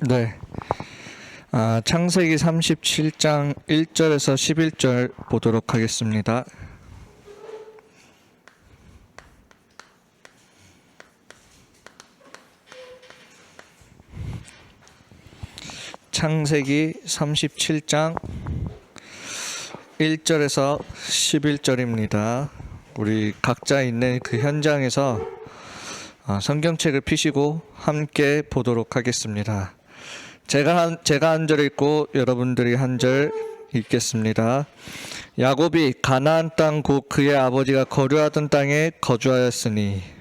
네. 창세기 37장 1절에서 11절 보도록 하겠습니다. 창세기 37장 1절에서 11절입니다. 우리 각자 있는 그 현장에서 성경책을 펴시고 함께 보도록 하겠습니다. 제가 한 절 읽고 여러분들이 한 절 읽겠습니다. 야곱이 가나안 땅 곧 그의 아버지가 거류하던 땅에 거주하였으니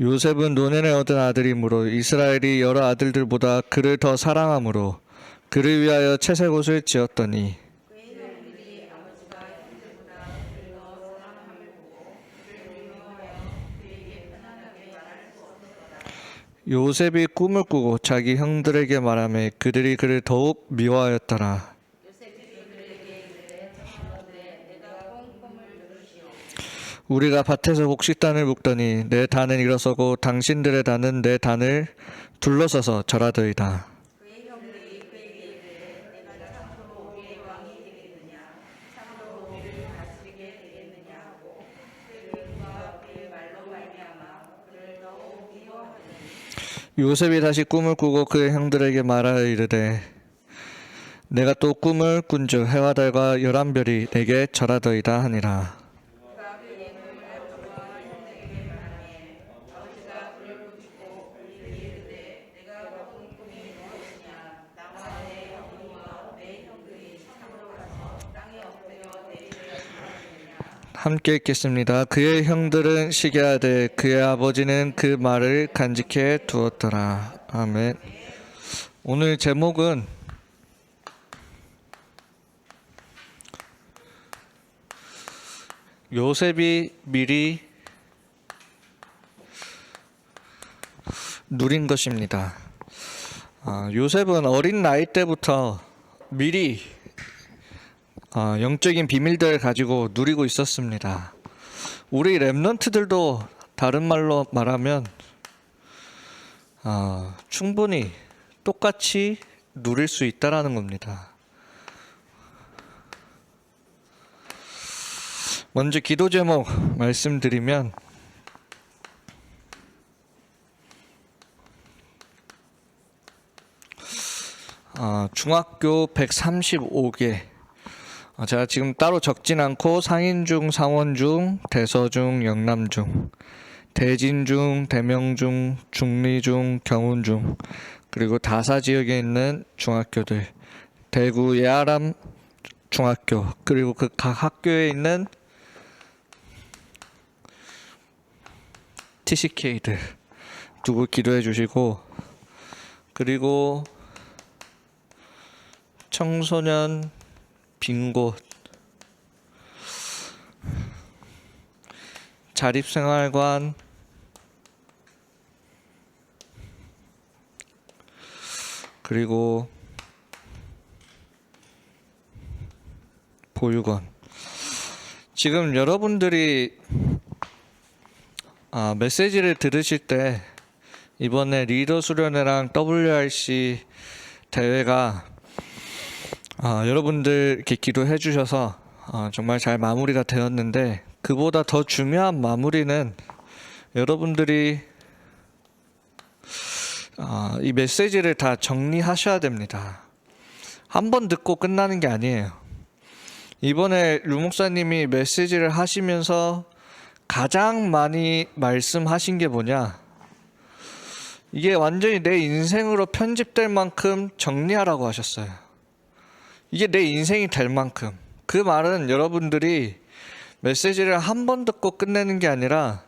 요셉은 노년에 얻은 아들이므로 이스라엘이 여러 아들들보다 그를 더 사랑하므로 그를 위하여 채색옷을 지었더니 요셉이 꿈을 꾸고 자기 형들에게 말하며 그들이 그를 더욱 미워하였더라. 우리가 밭에서 곡식단을 묶더니 내 단은 일어서고 당신들의 단은 내 단을 둘러서서 절하더이다. 요셉이 다시 꿈을 꾸고 그의 형들에게 말하여 이르되 내가 또 꿈을 꾼즉 해와 달과 11별이 내게 절하더이다 하니라. 함께 읽겠습니다. 그의 형들은 시기하되 그의 아버지는 그 말을 간직해 두었더라. 아멘. 오늘 제목은 요셉이 미리 누린 것입니다. 요셉은 어린 나이 때부터 미리 영적인 비밀들을 가지고 누리고 있었습니다. 우리 렘넌트들도 다른 말로 말하면 충분히 똑같이 누릴 수 있다라는 겁니다. 먼저 기도 제목 말씀드리면 중학교 135개 제가 지금 따로 적진 않고 상인중, 상원중, 대서중, 영남중, 대진중, 대명중, 중리중, 경운중, 그리고 다사 지역에 있는 중학교들, 대구 예아람 중학교, 그리고 그 각 학교에 있는 TCK들 두고 기도해 주시고, 그리고 청소년 빈 곳, 자립생활관, 그리고 보육원. 지금 여러분들이 메시지를 들으실 때 이번에 리더 수련회랑 WRC 대회가 여러분들 이렇게 기도해 주셔서 정말 잘 마무리가 되었는데, 그보다 더 중요한 마무리는 여러분들이 이 메시지를 다 정리하셔야 됩니다. 한 번 듣고 끝나는 게 아니에요. 이번에 류 목사님이 메시지를 하시면서 가장 많이 말씀하신 게 뭐냐? 이게 완전히 내 인생으로 편집될 만큼 정리하라고 하셨어요. 이게 내 인생이 될 만큼. 그 말은 여러분들이 메시지를 한 번 듣고 끝내는 게 아니라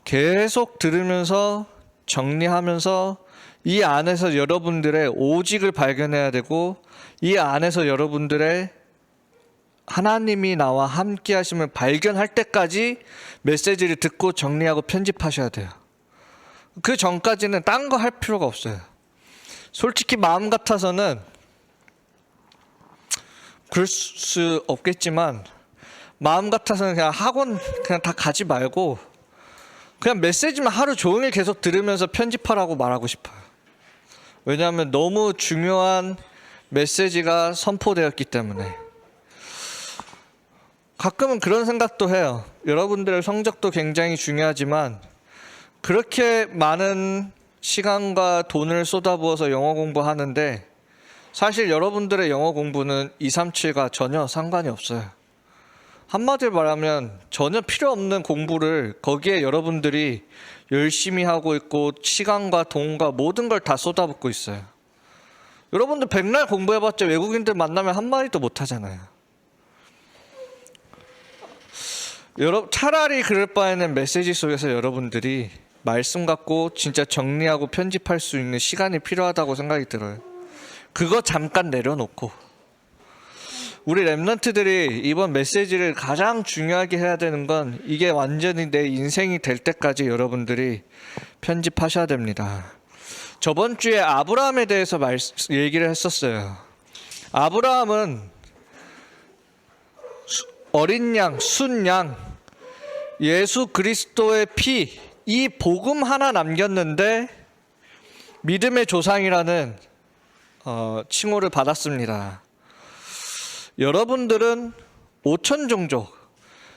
계속 들으면서 정리하면서 이 안에서 여러분들의 오직을 발견해야 되고, 이 안에서 여러분들의 하나님이 나와 함께 하심을 발견할 때까지 메시지를 듣고 정리하고 편집하셔야 돼요. 그 전까지는 딴 거 할 필요가 없어요. 솔직히 마음 같아서는 그럴 수 없겠지만 마음 같아서는 그냥 학원 그냥 다 가지 말고 그냥 메시지만 하루 종일 계속 들으면서 편집하라고 말하고 싶어요. 왜냐하면 너무 중요한 메시지가 선포되었기 때문에. 가끔은 그런 생각도 해요. 여러분들의 성적도 굉장히 중요하지만 그렇게 많은 시간과 돈을 쏟아부어서 영어 공부하는데 사실 여러분들의 영어 공부는 237과 전혀 상관이 없어요. 한마디로 말하면 전혀 필요 없는 공부를 거기에 여러분들이 열심히 하고 있고 시간과 돈과 모든 걸 다 쏟아붓고 있어요. 여러분들 백날 공부해봤자 외국인들 만나면 한마디도 못하잖아요. 차라리 그럴 바에는 메시지 속에서 여러분들이 말씀 갖고 진짜 정리하고 편집할 수 있는 시간이 필요하다고 생각이 들어요. 그거 잠깐 내려놓고 우리 랩런트들이 이번 메시지를 가장 중요하게 해야 되는 건 이게 완전히 내 인생이 될 때까지 여러분들이 편집하셔야 됩니다. 저번 주에 아브라함에 대해서 얘기를 했었어요. 아브라함은 어린 양, 순양, 예수 그리스도의 피, 이 복음 하나 남겼는데 믿음의 조상이라는 칭호를 받았습니다. 여러분들은 5천 종족,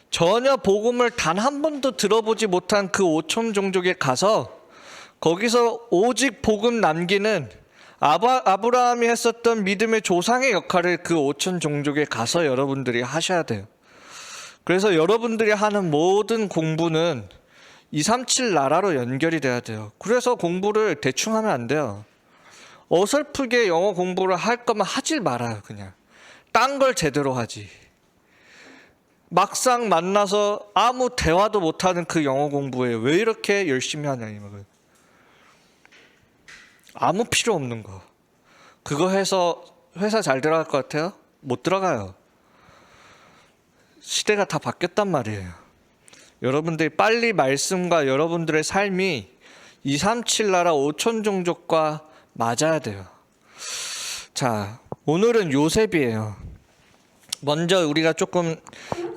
전혀 복음을 단 한 번도 들어보지 못한 그 5천 종족에 가서 거기서 오직 복음 남기는 아브라함이 했었던 믿음의 조상의 역할을 그 5천 종족에 가서 여러분들이 하셔야 돼요. 그래서 여러분들이 하는 모든 공부는 237 나라로 연결이 돼야 돼요. 그래서 공부를 대충 하면 안 돼요. 어설프게 영어 공부를 할 거면 하질 말아요. 그냥 딴 걸 제대로 하지. 막상 만나서 아무 대화도 못하는 그 영어 공부에 왜 이렇게 열심히 하냐 이 말은. 아무 필요 없는 거. 그거 해서 회사 잘 들어갈 것 같아요? 못 들어가요. 시대가 다 바뀌었단 말이에요. 여러분들이 빨리 말씀과 여러분들의 삶이 237 나라 5천 종족과 맞아야 돼요. 자, 오늘은 요셉이에요. 먼저 우리가 조금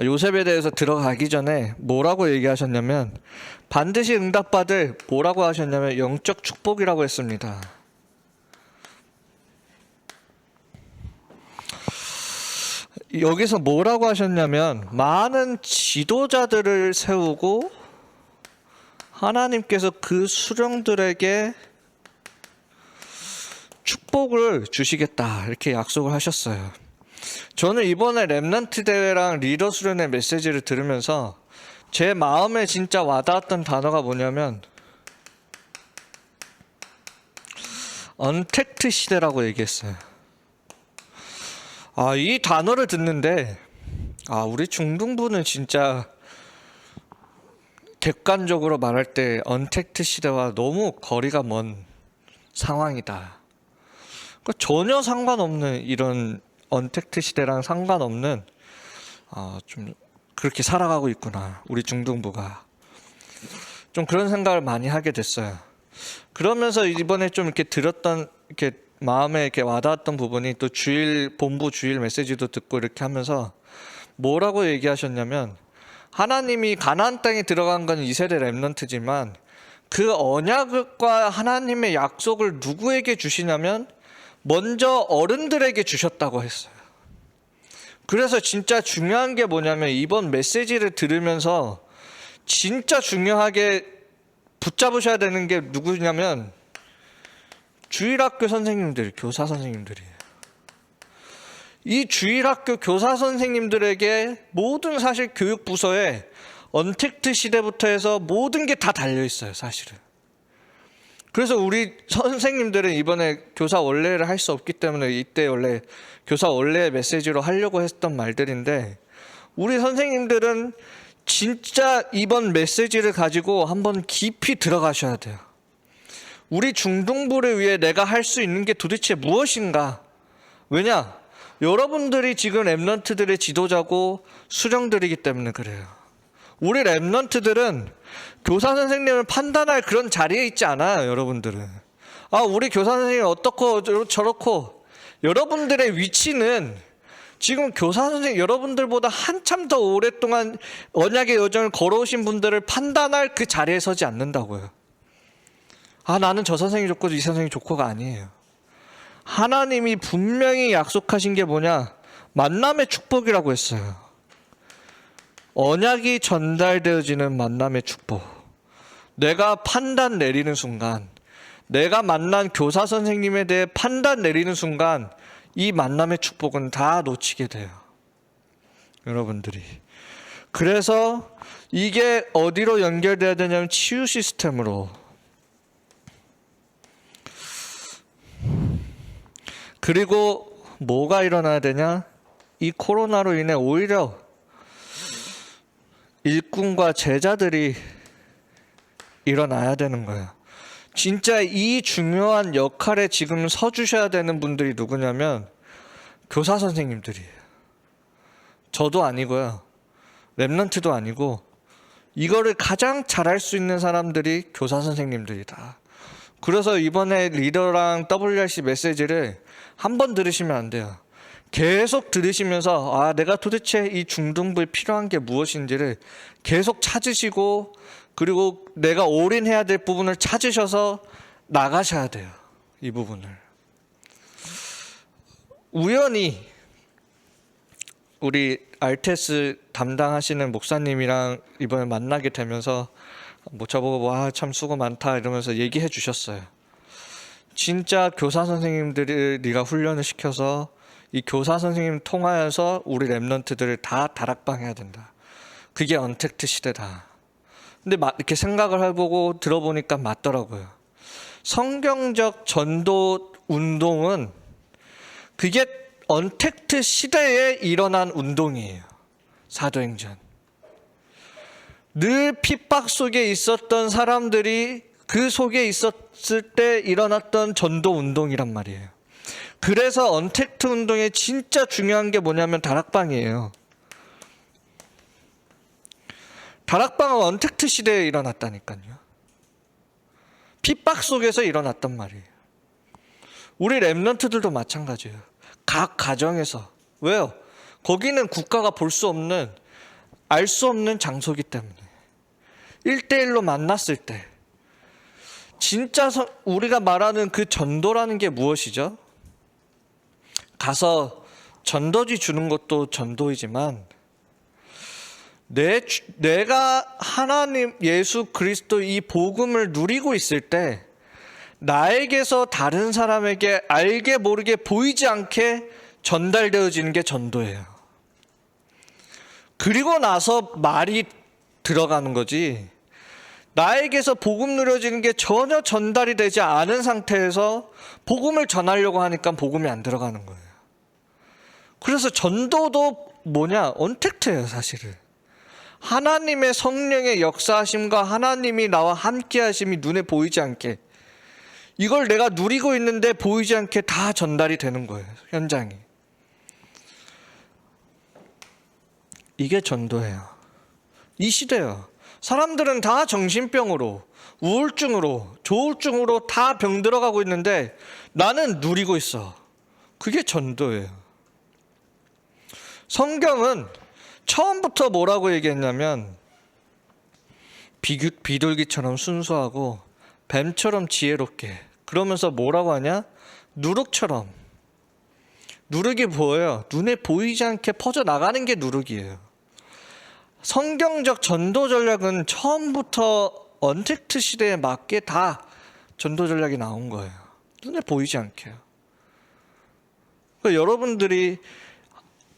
요셉에 대해서 들어가기 전에 뭐라고 얘기하셨냐면 반드시 응답받을 뭐라고 하셨냐면 영적 축복이라고 했습니다. 여기서 뭐라고 하셨냐면 많은 지도자들을 세우고 하나님께서 그 수령들에게 축복을 주시겠다 이렇게 약속을 하셨어요. 저는 이번에 랩넌트 대회랑 리더 수련의 메시지를 들으면서 제 마음에 진짜 와닿았던 단어가 뭐냐면 언택트 시대라고 얘기했어요. 이 단어를 듣는데 우리 중등부는 진짜 객관적으로 말할 때 언택트 시대와 너무 거리가 먼 상황이다. 그러니까 전혀 상관없는 이런 언택트 시대랑 상관없는 좀 그렇게 살아가고 있구나 우리 중등부가. 좀 그런 생각을 많이 하게 됐어요. 그러면서 이번에 좀 이렇게 들었던 이렇게 마음에 이렇게 와닿았던 부분이 또 본부 주일 메시지도 듣고 이렇게 하면서 뭐라고 얘기하셨냐면 하나님이 가나안 땅에 들어간 건 2세대 랩넌트지만 그 언약과 하나님의 약속을 누구에게 주시냐면 먼저 어른들에게 주셨다고 했어요. 그래서 진짜 중요한 게 뭐냐면 이번 메시지를 들으면서 진짜 중요하게 붙잡으셔야 되는 게 누구냐면 주일학교 선생님들, 교사 선생님들이에요. 이 주일학교 교사 선생님들에게 모든 사실 교육부서에 언택트 시대부터 해서 모든 게 다 달려있어요, 사실은. 그래서 우리 선생님들은 이번에 교사 원래를 할 수 없기 때문에 이때 원래 교사 원래 메시지로 하려고 했던 말들인데 우리 선생님들은 진짜 이번 메시지를 가지고 한번 깊이 들어가셔야 돼요. 우리 중등부를 위해 내가 할 수 있는 게 도대체 무엇인가? 왜냐? 여러분들이 지금 랩런트들의 지도자고 수령들이기 때문에 그래요. 우리 랩런트들은 교사 선생님을 판단할 그런 자리에 있지 않아요, 여러분들은. 우리 교사 선생님이 어떻고 저렇고. 여러분들의 위치는 지금 교사 선생님 여러분들보다 한참 더 오랫동안 언약의 여정을 걸어오신 분들을 판단할 그 자리에 서지 않는다고요. 나는 저 선생님이 좋고 이 선생님이 좋고가 아니에요. 하나님이 분명히 약속하신 게 뭐냐? 만남의 축복이라고 했어요. 언약이 전달되어지는 만남의 축복. 내가 판단 내리는 순간, 내가 만난 교사 선생님에 대해 판단 내리는 순간 이 만남의 축복은 다 놓치게 돼요. 여러분들이. 그래서 이게 어디로 연결돼야 되냐면 치유 시스템으로. 그리고 뭐가 일어나야 되냐? 이 코로나로 인해 오히려 일꾼과 제자들이 일어나야 되는 거예요. 진짜 이 중요한 역할에 지금 서주셔야 되는 분들이 누구냐면 교사 선생님들이에요. 저도 아니고요. 랩런트도 아니고 이거를 가장 잘할 수 있는 사람들이 교사 선생님들이다. 그래서 이번에 리더랑 WRC 메시지를 한 번 들으시면 안 돼요. 계속 들으시면서 내가 도대체 이 중등부에 필요한 게 무엇인지를 계속 찾으시고 그리고 내가 올인해야 될 부분을 찾으셔서 나가셔야 돼요. 이 부분을. 우연히 우리 RTS 담당하시는 목사님이랑 이번에 만나게 되면서 저보고 참 수고 많다 이러면서 얘기해 주셨어요. 진짜 교사 선생님들을 네가 훈련을 시켜서 이 교사 선생님 통하여서 우리 랩런트들을 다 다락방 해야 된다. 그게 언택트 시대다. 근데 이렇게 생각을 해보고 들어보니까 맞더라고요. 성경적 전도 운동은 그게 언택트 시대에 일어난 운동이에요. 사도행전. 늘 핍박 속에 있었던 사람들이 그 속에 있었을 때 일어났던 전도 운동이란 말이에요. 그래서 언택트 운동의 진짜 중요한 게 뭐냐면 다락방이에요. 다락방은 언택트 시대에 일어났다니까요. 핍박 속에서 일어났단 말이에요. 우리 랩런트들도 마찬가지예요. 각 가정에서. 왜요? 거기는 국가가 볼 수 없는, 알 수 없는 장소이기 때문에. 1대1로 만났을 때 진짜 우리가 말하는 그 전도라는 게 무엇이죠? 가서 전도지 주는 것도 전도이지만 내가 하나님 예수 그리스도 이 복음을 누리고 있을 때 나에게서 다른 사람에게 알게 모르게 보이지 않게 전달되어지는 게 전도예요. 그리고 나서 말이 들어가는 거지. 나에게서 복음 누려지는 게 전혀 전달이 되지 않은 상태에서 복음을 전하려고 하니까 복음이 안 들어가는 거예요. 그래서 전도도 언택트예요, 사실은. 하나님의 성령의 역사하심과 하나님이 나와 함께 하심이 눈에 보이지 않게, 이걸 내가 누리고 있는데 보이지 않게 다 전달이 되는 거예요, 현장이. 이게 전도예요. 이 시대요. 사람들은 다 정신병으로, 우울증으로, 조울증으로 다 병 들어가고 있는데 나는 누리고 있어. 그게 전도예요. 성경은 처음부터 뭐라고 얘기했냐면 비둘기처럼 순수하고 뱀처럼 지혜롭게, 그러면서 뭐라고 하냐? 누룩처럼. 누룩이 뭐예요? 눈에 보이지 않게 퍼져나가는 게 누룩이에요. 성경적 전도 전략은 처음부터 언택트 시대에 맞게 다 전도 전략이 나온 거예요. 눈에 보이지 않게요. 그러니까 여러분들이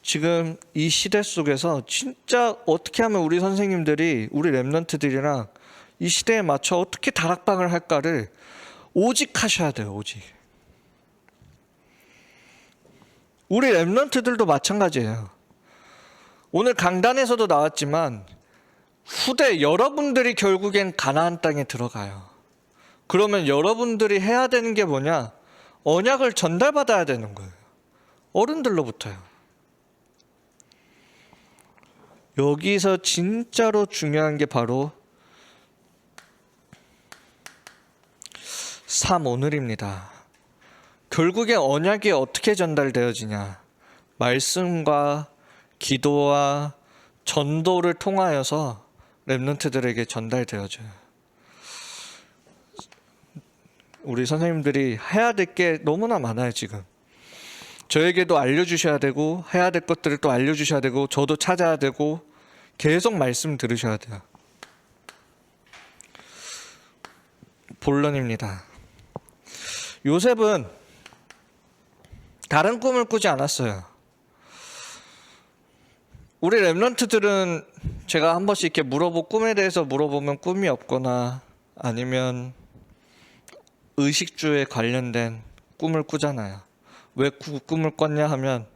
지금 이 시대 속에서 진짜 어떻게 하면 우리 선생님들이, 우리 랩런트들이랑 이 시대에 맞춰 어떻게 다락방을 할까를 오직 하셔야 돼요. 오직. 우리 랩런트들도 마찬가지예요. 오늘 강단에서도 나왔지만 후대 여러분들이 결국엔 가나안 땅에 들어가요. 그러면 여러분들이 해야 되는 게 뭐냐? 언약을 전달받아야 되는 거예요. 어른들로부터요. 여기서 진짜로 중요한 게 바로 3 오늘입니다. 결국에 언약이 어떻게 전달되어지냐? 말씀과 기도와 전도를 통하여서 렘넌트들에게 전달되어져요. 우리 선생님들이 해야 될 게 너무나 많아요. 지금 저에게도 알려주셔야 되고, 해야 될 것들을 또 알려주셔야 되고, 저도 찾아야 되고, 계속 말씀 들으셔야 돼요. 본론입니다. 요셉은 다른 꿈을 꾸지 않았어요. 우리 렘넌트들은 제가 한 번씩 이렇게 꿈에 대해서 물어보면 꿈이 없거나 아니면 의식주에 관련된 꿈을 꾸잖아요. 왜 꿈을 꿨냐 하면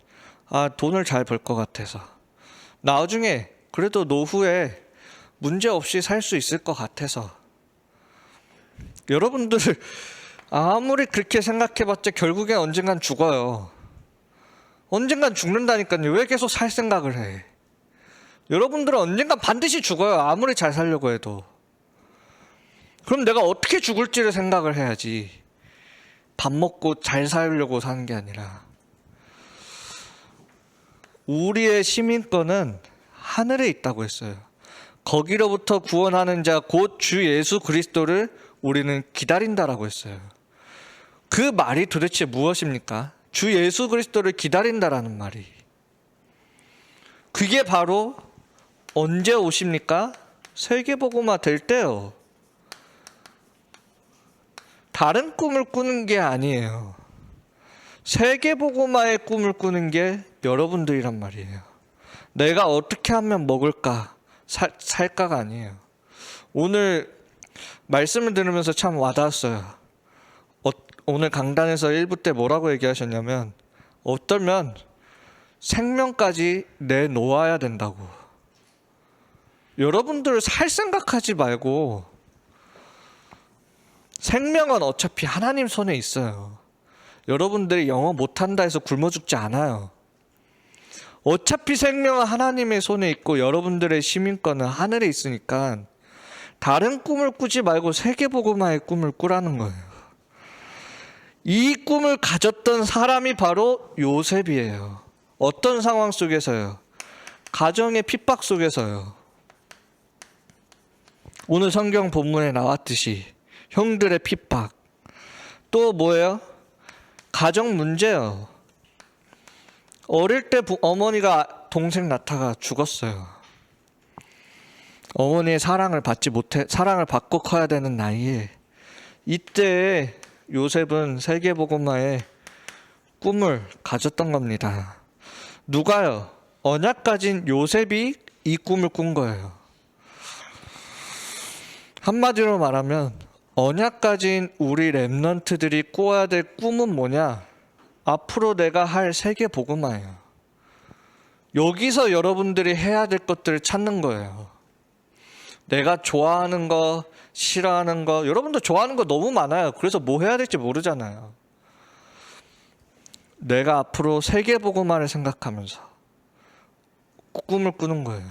돈을 잘 벌 것 같아서, 나중에 그래도 노후에 문제 없이 살 수 있을 것 같아서. 여러분들 아무리 그렇게 생각해봤자 결국엔 언젠간 죽어요. 언젠간 죽는다니까요. 왜 계속 살 생각을 해? 여러분들은 언젠간 반드시 죽어요. 아무리 잘 살려고 해도. 그럼 내가 어떻게 죽을지를 생각을 해야지. 밥 먹고 잘 살려고 사는 게 아니라. 우리의 시민권은 하늘에 있다고 했어요. 거기로부터 구원하는 자 곧 주 예수 그리스도를 우리는 기다린다라고 했어요. 그 말이 도대체 무엇입니까? 주 예수 그리스도를 기다린다라는 말이. 그게 바로 언제 오십니까? 세계복음화 될 때요. 다른 꿈을 꾸는 게 아니에요. 세계복음화의 꿈을 꾸는 게 여러분들이란 말이에요. 내가 어떻게 하면 먹을까, 살까가 아니에요. 오늘 말씀을 들으면서 참 와닿았어요. 오늘 강단에서 1부 때 뭐라고 얘기하셨냐면, 어떨면 생명까지 내놓아야 된다고. 여러분들 살 생각하지 말고, 생명은 어차피 하나님 손에 있어요. 여러분들이 영어 못한다 해서 굶어 죽지 않아요. 어차피 생명은 하나님의 손에 있고 여러분들의 시민권은 하늘에 있으니까 다른 꿈을 꾸지 말고 세계복음화의 꿈을 꾸라는 거예요. 이 꿈을 가졌던 사람이 바로 요셉이에요. 어떤 상황 속에서요? 가정의 핍박 속에서요. 오늘 성경 본문에 나왔듯이 형들의 핍박. 또 뭐예요? 가정 문제요. 어릴 때 어머니가 동생 낳다가 죽었어요. 어머니의 사랑을 받고 커야 되는 나이에, 이때 요셉은 세계복음화의 꿈을 가졌던 겁니다. 누가요? 언약 가진 요셉이 이 꿈을 꾼 거예요. 한마디로 말하면 언약 가진 우리 렘넌트들이 꿔야 될 꿈은 뭐냐? 앞으로 내가 할 세계복음화예요. 여기서 여러분들이 해야 될 것들을 찾는 거예요. 내가 좋아하는 거, 싫어하는 거, 여러분도 좋아하는 거 너무 많아요. 그래서 뭐 해야 될지 모르잖아요. 내가 앞으로 세계복음화를 생각하면서 꿈을 꾸는 거예요.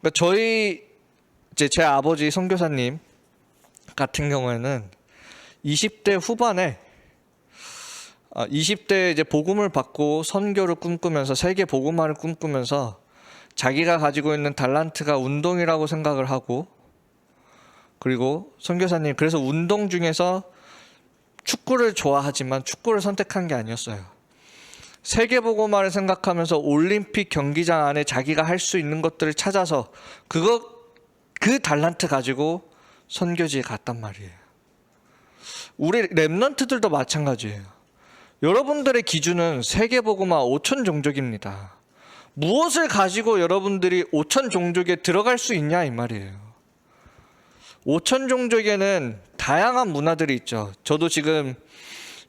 그러니까 제 아버지 선교사님 같은 경우에는 20대 후반에 20대에 이제 복음을 받고 선교를 꿈꾸면서 세계 복음화를 꿈꾸면서 자기가 가지고 있는 달란트가 운동이라고 생각을 하고, 그리고 선교사님 그래서 운동 중에서 축구를 좋아하지만 축구를 선택한 게 아니었어요. 세계 복음화를 생각하면서 올림픽 경기장 안에 자기가 할 수 있는 것들을 찾아서 그 달란트 가지고 선교지에 갔단 말이에요. 우리 렘넌트들도 마찬가지예요. 여러분들의 기준은 세계복음화 5천 종족입니다. 무엇을 가지고 여러분들이 5천 종족에 들어갈 수 있냐 이 말이에요. 5천 종족에는 다양한 문화들이 있죠. 저도 지금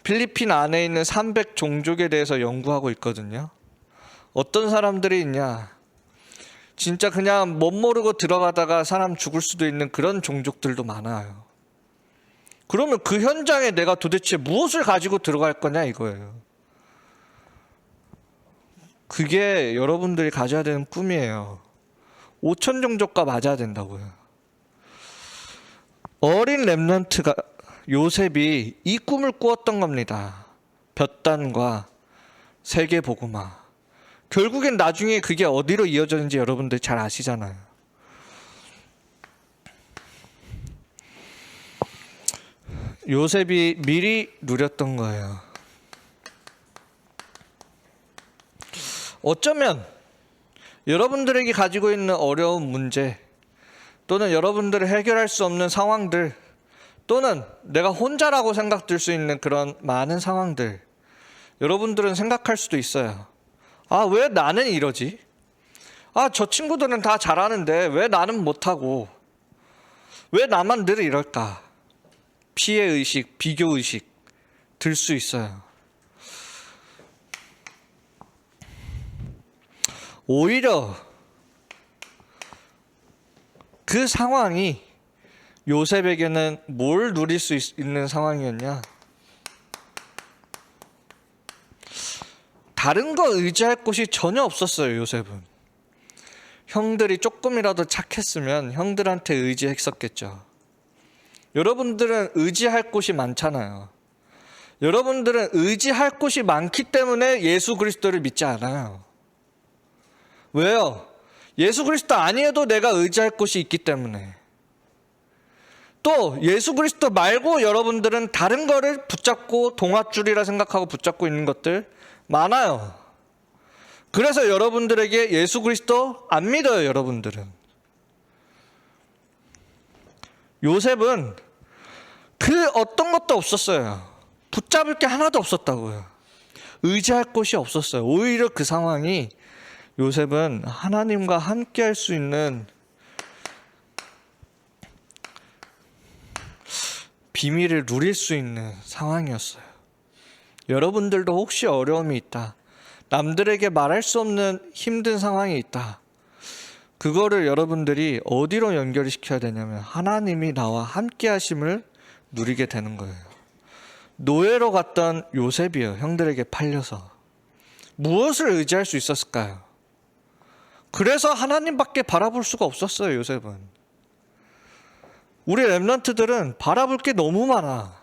필리핀 안에 있는 300 종족에 대해서 연구하고 있거든요. 어떤 사람들이 있냐? 진짜 그냥 멋 모르고 들어가다가 사람 죽을 수도 있는 그런 종족들도 많아요. 그러면 그 현장에 내가 도대체 무엇을 가지고 들어갈 거냐 이거예요. 그게 여러분들이 가져야 되는 꿈이에요. 5천 종족과 맞아야 된다고요. 어린 렘넌트가 요셉이 이 꿈을 꾸었던 겁니다. 볕단과 세계보고마. 결국엔 나중에 그게 어디로 이어졌는지 여러분들 잘 아시잖아요. 요셉이 미리 누렸던 거예요. 어쩌면 여러분들에게 가지고 있는 어려운 문제, 또는 여러분들이 해결할 수 없는 상황들, 또는 내가 혼자라고 생각될 수 있는 그런 많은 상황들, 여러분들은 생각할 수도 있어요. 아, 왜 나는 이러지? 아, 저 친구들은 다 잘하는데 왜 나는 못하고, 왜 나만 늘 이럴까? 피해의식, 비교의식 들 수 있어요. 오히려 그 상황이 요셉에게는 뭘 누릴 수 있는 상황이었냐? 다른 거 의지할 곳이 전혀 없었어요, 요셉은. 형들이 조금이라도 착했으면 형들한테 의지했었겠죠. 여러분들은 의지할 곳이 많잖아요. 여러분들은 의지할 곳이 많기 때문에 예수 그리스도를 믿지 않아요. 왜요? 예수 그리스도 아니어도 내가 의지할 곳이 있기 때문에. 또 예수 그리스도 말고 여러분들은 다른 거를 붙잡고 동아줄이라 생각하고 붙잡고 있는 것들 많아요. 그래서 여러분들에게 예수 그리스도 안 믿어요, 여러분들은. 요셉은 그 어떤 것도 없었어요. 붙잡을 게 하나도 없었다고요. 의지할 곳이 없었어요. 오히려 그 상황이 요셉은 하나님과 함께 할 수 있는 비밀을 누릴 수 있는 상황이었어요. 여러분들도 혹시 어려움이 있다, 남들에게 말할 수 없는 힘든 상황이 있다, 그거를 여러분들이 어디로 연결을 시켜야 되냐면 하나님이 나와 함께 하심을 누리게 되는 거예요. 노예로 갔던 요셉이요, 형들에게 팔려서. 무엇을 의지할 수 있었을까요? 그래서 하나님밖에 바라볼 수가 없었어요, 요셉은. 우리 렘넌트들은 바라볼 게 너무 많아.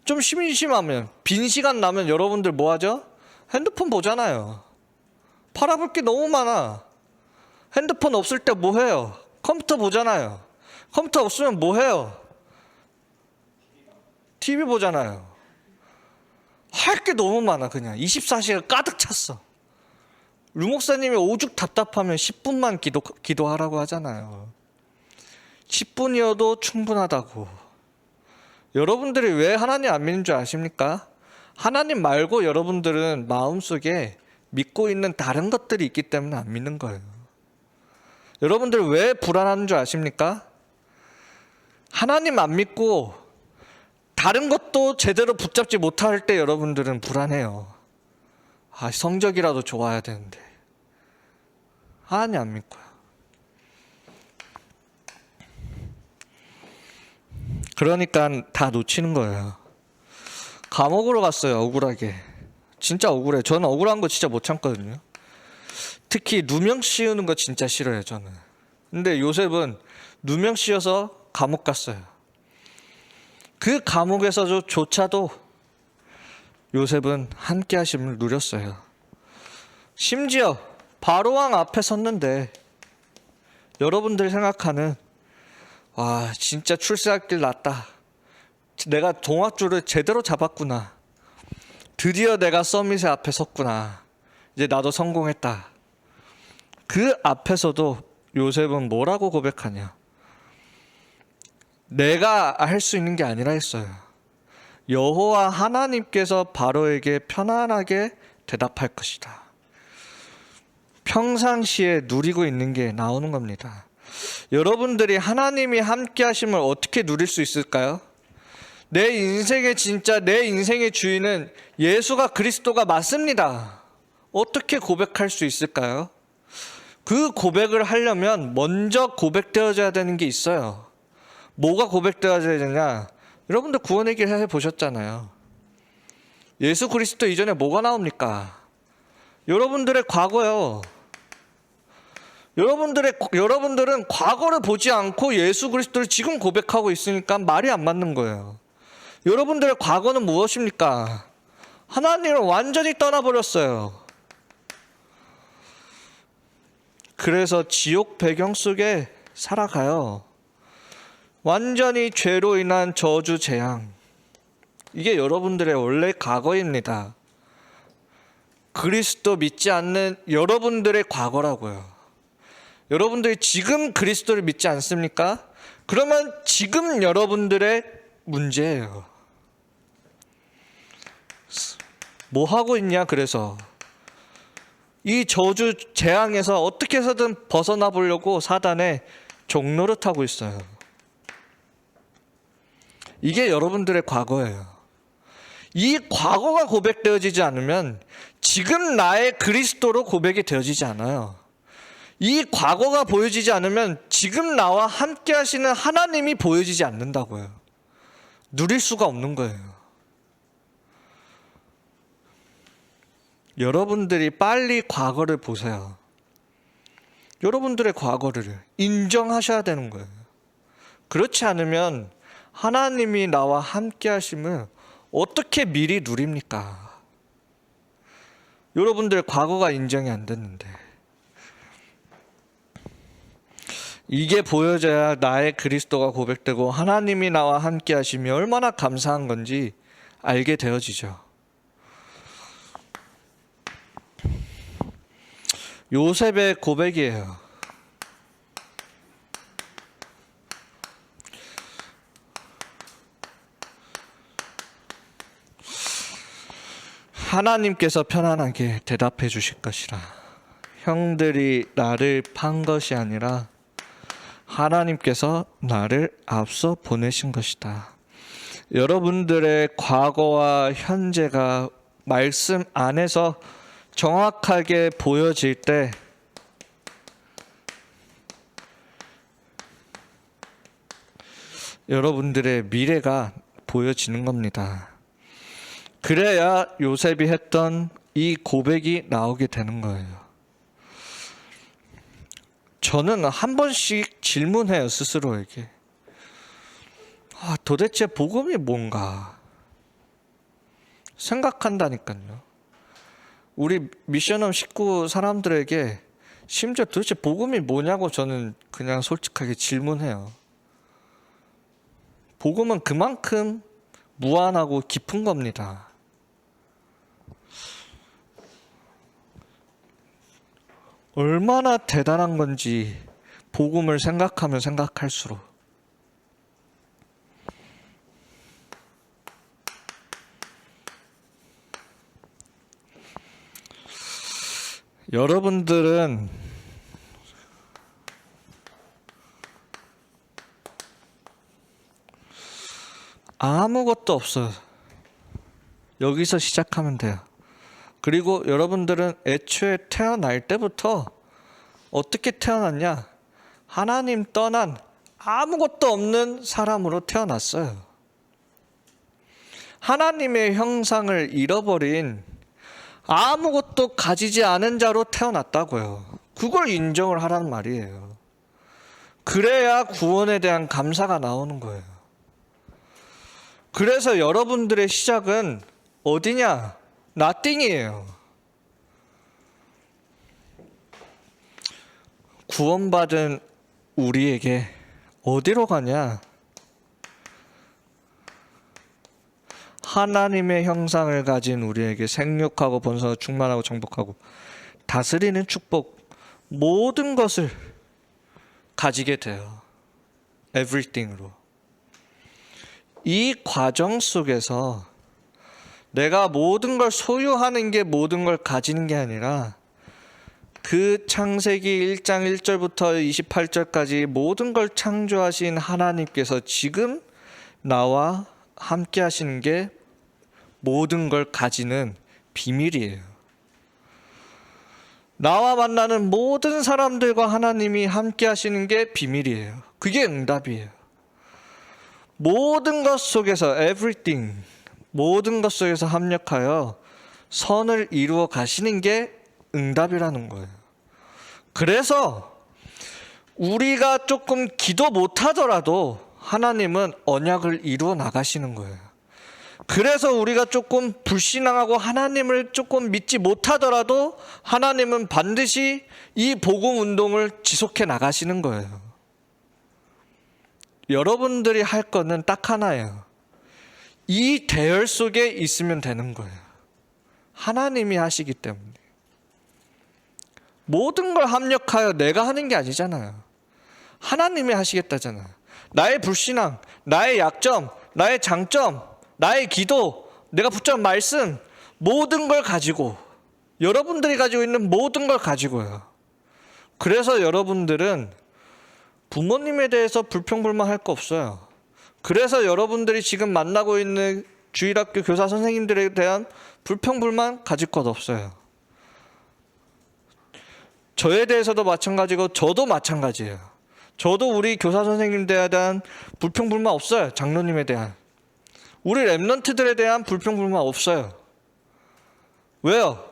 좀 심심하면, 빈 시간 나면 여러분들 뭐 하죠? 핸드폰 보잖아요. 바라볼 게 너무 많아. 핸드폰 없을 때 뭐 해요? 컴퓨터 보잖아요. 컴퓨터 없으면 뭐 해요? TV 보잖아요. 할 게 너무 많아. 그냥 24시간 가득 찼어. 루 목사님이 오죽 답답하면 10분만 기도하라고 하잖아요. 10분이어도 충분하다고. 여러분들이 왜 하나님 안 믿는 줄 아십니까? 하나님 말고 여러분들은 마음속에 믿고 있는 다른 것들이 있기 때문에 안 믿는 거예요. 여러분들 왜 불안한 줄 아십니까? 하나님 안 믿고 다른 것도 제대로 붙잡지 못할 때 여러분들은 불안해요. 아, 성적이라도 좋아야 되는데. 하나님 안 믿고요. 그러니까 다 놓치는 거예요. 감옥으로 갔어요, 억울하게. 진짜 억울해. 저는 억울한 거 진짜 못 참거든요. 특히 누명 씌우는 거 진짜 싫어요, 저는. 근데 요셉은 누명 씌워서 감옥 갔어요. 그 감옥에서조차도 요셉은 함께 하심을 누렸어요. 심지어 바로왕 앞에 섰는데 여러분들이 생각하는, 와, 진짜 출세할 길 났다, 내가 동아줄을 제대로 잡았구나, 드디어 내가 서밋의 앞에 섰구나, 이제 나도 성공했다. 그 앞에서도 요셉은 뭐라고 고백하냐? 내가 할 수 있는 게 아니라 했어요. 여호와 하나님께서 바로에게 편안하게 대답할 것이다. 평상시에 누리고 있는 게 나오는 겁니다. 여러분들이 하나님이 함께 하심을 어떻게 누릴 수 있을까요? 내 인생의 주인은 예수가 그리스도가 맞습니다. 어떻게 고백할 수 있을까요? 그 고백을 하려면 먼저 고백되어져야 되는 게 있어요. 뭐가 고백되어져야 되냐? 여러분들 구원의 길 해보셨잖아요. 예수 그리스도 이전에 뭐가 나옵니까? 여러분들의 과거요. 여러분들은 과거를 보지 않고 예수 그리스도를 지금 고백하고 있으니까 말이 안 맞는 거예요. 여러분들의 과거는 무엇입니까? 하나님을 완전히 떠나버렸어요. 그래서 지옥 배경 속에 살아가요. 완전히 죄로 인한 저주 재앙. 이게 여러분들의 원래 과거입니다. 그리스도 믿지 않는 여러분들의 과거라고요. 여러분들이 지금 그리스도를 믿지 않습니까? 그러면 지금 여러분들의 문제예요. 뭐 하고 있냐? 그래서 이 저주 재앙에서 어떻게 해서든 벗어나 보려고 사단의 종노릇하고 있어요. 이게 여러분들의 과거예요. 이 과거가 고백되어지지 않으면 지금 나의 그리스도로 고백이 되어지지 않아요. 이 과거가 보여지지 않으면 지금 나와 함께 하시는 하나님이 보여지지 않는다고요. 누릴 수가 없는 거예요. 여러분들이 빨리 과거를 보세요. 여러분들의 과거를 인정하셔야 되는 거예요. 그렇지 않으면 하나님이 나와 함께 하심을 어떻게 미리 누립니까? 여러분들의 과거가 인정이 안 됐는데. 이게 보여져야 나의 그리스도가 고백되고 하나님이 나와 함께 하심이 얼마나 감사한 건지 알게 되어지죠. 요셉의 고백이에요. 하나님께서 편안하게 대답해 주실 것이라. 형들이 나를 판 것이 아니라 하나님께서 나를 앞서 보내신 것이다. 여러분들의 과거와 현재가 말씀 안에서 정확하게 보여질 때 여러분들의 미래가 보여지는 겁니다. 그래야 요셉이 했던 이 고백이 나오게 되는 거예요. 저는 한 번씩 질문해요, 스스로에게. 도대체 복음이 뭔가 생각한다니까요. 우리 미션홈 식구 사람들에게 심지어 도대체 복음이 뭐냐고 저는 그냥 솔직하게 질문해요. 복음은 그만큼 무한하고 깊은 겁니다. 얼마나 대단한 건지 복음을 생각하면 생각할수록 여러분들은 아무것도 없어요. 여기서 시작하면 돼요. 그리고 여러분들은 애초에 태어날 때부터 어떻게 태어났냐? 하나님 떠난 아무것도 없는 사람으로 태어났어요. 하나님의 형상을 잃어버린 아무것도 가지지 않은 자로 태어났다고요. 그걸 인정을 하라는 말이에요. 그래야 구원에 대한 감사가 나오는 거예요. 그래서 여러분들의 시작은 어디냐? nothing이에요. 구원받은 우리에게 어디로 가냐? 하나님의 형상을 가진 우리에게 생육하고 번성하고 충만하고 정복하고 다스리는 축복, 모든 것을 가지게 돼요. everything으로. 이 과정 속에서 내가 모든 걸 소유하는 게 모든 걸 가지는 게 아니라 그 창세기 1장 1절부터 28절까지 모든 걸 창조하신 하나님께서 지금 나와 함께 하시는 게 모든 걸 가지는 비밀이에요. 나와 만나는 모든 사람들과 하나님이 함께 하시는 게 비밀이에요. 그게 응답이에요. 모든 것 속에서 everything, 모든 것 속에서 합력하여 선을 이루어 가시는 게 응답이라는 거예요. 그래서 우리가 조금 기도 못하더라도 하나님은 언약을 이루어 나가시는 거예요. 그래서 우리가 조금 불신앙하고 하나님을 조금 믿지 못하더라도 하나님은 반드시 이 복음 운동을 지속해 나가시는 거예요. 여러분들이 할 거는 딱 하나예요. 이 대열 속에 있으면 되는 거예요. 하나님이 하시기 때문에. 모든 걸 합력하여 내가 하는 게 아니잖아요. 하나님이 하시겠다잖아요. 나의 불신앙, 나의 약점, 나의 장점, 나의 기도, 내가 붙잡은 말씀, 모든 걸 가지고, 여러분들이 가지고 있는 모든 걸 가지고요. 그래서 여러분들은 부모님에 대해서 불평불만할 거 없어요. 그래서 여러분들이 지금 만나고 있는 주일학교 교사 선생님들에 대한 불평불만 가질 것 없어요. 저에 대해서도 마찬가지고 저도 마찬가지예요. 저도 우리 교사 선생님들에 대한 불평불만 없어요. 장로님에 대한. 우리 랩런트들에 대한 불평불만 없어요. 왜요?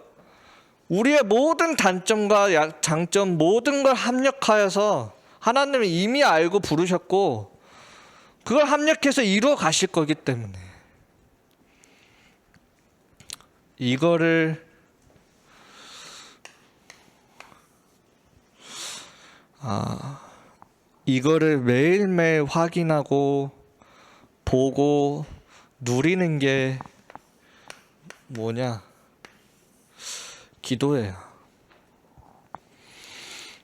우리의 모든 단점과 장점 모든 걸 합력하여서 하나님이 이미 알고 부르셨고 그걸 합력해서 이루어 가실 거기 때문에 이거를 매일매일 확인하고 보고 누리는 게 뭐냐? 기도예요.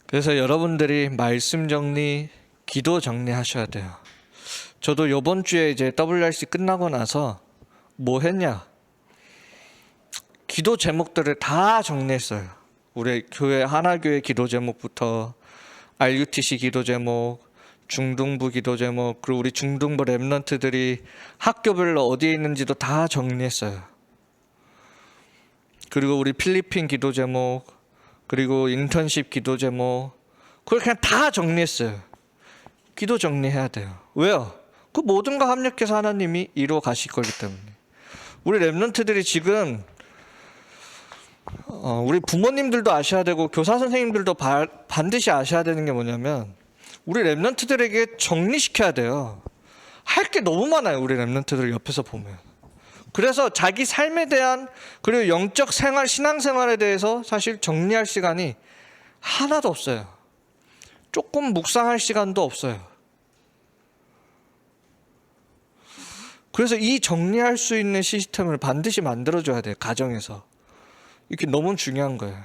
그래서 여러분들이 말씀 정리, 기도 정리하셔야 돼요. 저도 이번 주에 이제 WRC 끝나고 나서 뭐 했냐? 기도 제목들을 다 정리했어요. 우리 교회 하나교회 기도 제목부터 RUTC 기도 제목, 중등부 기도 제목, 그리고 우리 중등부 랩런트들이 학교별로 어디에 있는지도 다 정리했어요. 그리고 우리 필리핀 기도 제목, 그리고 인턴십 기도 제목, 그걸 그냥 다 정리했어요. 기도 정리해야 돼요. 왜요? 그 모든 거 합력해서 하나님이 이루어 가실 거기 때문에. 우리 랩런트들이 지금 우리 부모님들도 아셔야 되고 교사 선생님들도 반드시 아셔야 되는 게 뭐냐면 우리 랩런트들에게 정리시켜야 돼요. 할 게 너무 많아요. 우리 랩런트들 옆에서 보면. 그래서 자기 삶에 대한 그리고 영적 생활, 신앙생활에 대해서 사실 정리할 시간이 하나도 없어요. 조금 묵상할 시간도 없어요. 그래서 이 정리할 수 있는 시스템을 반드시 만들어줘야 돼요. 가정에서. 이게 너무 중요한 거예요.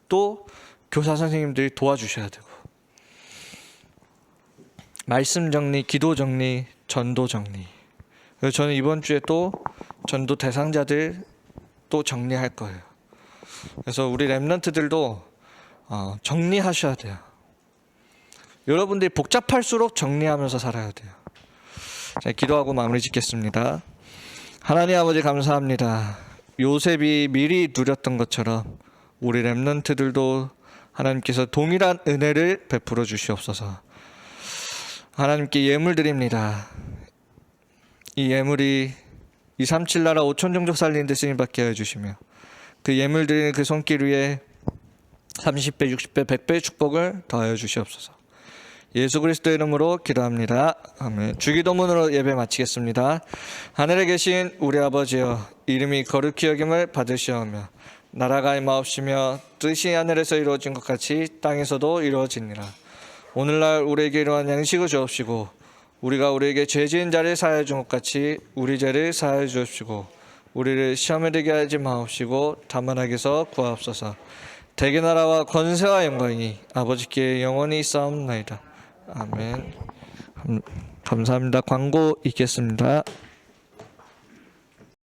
또 교사 선생님들이 도와주셔야 되고. 말씀 정리, 기도 정리, 전도 정리. 그래서 저는 이번 주에 또 전도 대상자들 또 정리할 거예요. 그래서 우리 랩런트들도 정리하셔야 돼요. 여러분들이 복잡할수록 정리하면서 살아야 돼요. 자, 기도하고 마무리 짓겠습니다. 하나님 아버지 감사합니다. 요셉이 미리 누렸던 것처럼 우리 랩런트들도 하나님께서 동일한 은혜를 베풀어 주시옵소서. 하나님께 예물 드립니다. 이 예물이 237 나라 5천 종족 살리는 데 쓰임받게 하여 주시며 그 예물 드리는 그 손길 위에 30배, 60배, 100배의 축복을 더하여 주시옵소서. 예수 그리스도의 이름으로 기도합니다. 아멘. 주기도문으로 예배 마치겠습니다. 하늘에 계신 우리 아버지여, 이름이 거룩히 여김을 받으시오며 나라가 임하옵시며 뜻이 하늘에서 이루어진 것 같이 땅에서도 이루어지니라. 오늘날 우리에게 이러한 양식을 주옵시고 우리가 우리에게 죄 지은 자를 사하여 준 것 같이 우리 죄를 사하여 주옵시고 우리를 시험에 들게 하지 마옵시고 다만 악에서 구하옵소서. 대개 나라와 권세와 영광이 아버지께 영원히 있사옵나이다. 아멘. 감사합니다. 광고 있겠습니다.